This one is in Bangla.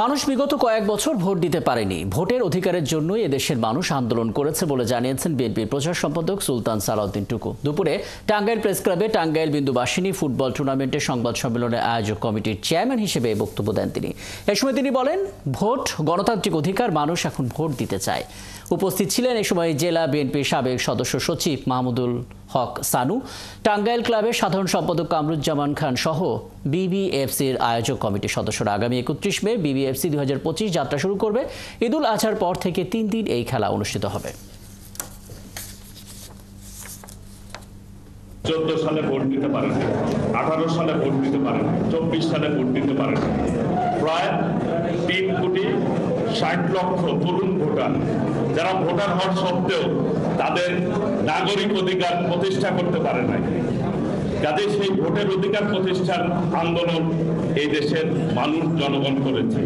মানুষ বিগত কয়েক বছর ভোট দিতে পারেনি। ভোটের অধিকারের জন্যই এদেশের মানুষ আন্দোলন করেছে বলে জানিয়েছেন বিএনপির প্রচার সম্পাদক সুলতান সালাউদ্দিন টুকু। দুপুরে টাঙ্গাইল প্রেস ক্লাবে টাঙ্গাইল বিন্দুবাসিনী ফুটবল টুর্নামেন্টের সংবাদ সম্মেলনে আয়োজক কমিটির চেয়ারম্যান হিসেবে বক্তব্য দেন তিনি। এ সময় তিনি বলেন, ভোট গণতান্ত্রিক অধিকার, মানুষ এখন ভোট দিতে চায়। উপস্থিত ছিলেন এ সময় জেলা বিএনপির সাবেক সদস্য সচিব মাহমুদুল হক সানু, টাঙ্গাইল ক্লাবের সাধারণ সম্পাদক কামরুজ্জামান খান সহ বিবিএফসির আয়োজক কমিটির সদস্যরা। আগামী 31 মে বিবিএফসি 2025 যাত্রা শুরু করবে। ঈদুল আজহার পর থেকে 3 দিন এই খেলা অনুষ্ঠিত হবে। 14 সালে ভোট দিতে পারেন, 18 সালে ভোট দিতে পারেন, 24 সালে ভোট দিতে পারেন। প্রায় 3,60,00,000 তরুণ ভোটার, যারা ভোটার হওয়ার সত্ত্বেও তাদের নাগরিক অধিকার প্রতিষ্ঠা করতে পারে নাই। কাজে সেই ভোটের অধিকার প্রতিষ্ঠার আন্দোলন এই দেশের মানুষ জনগণ করেছে।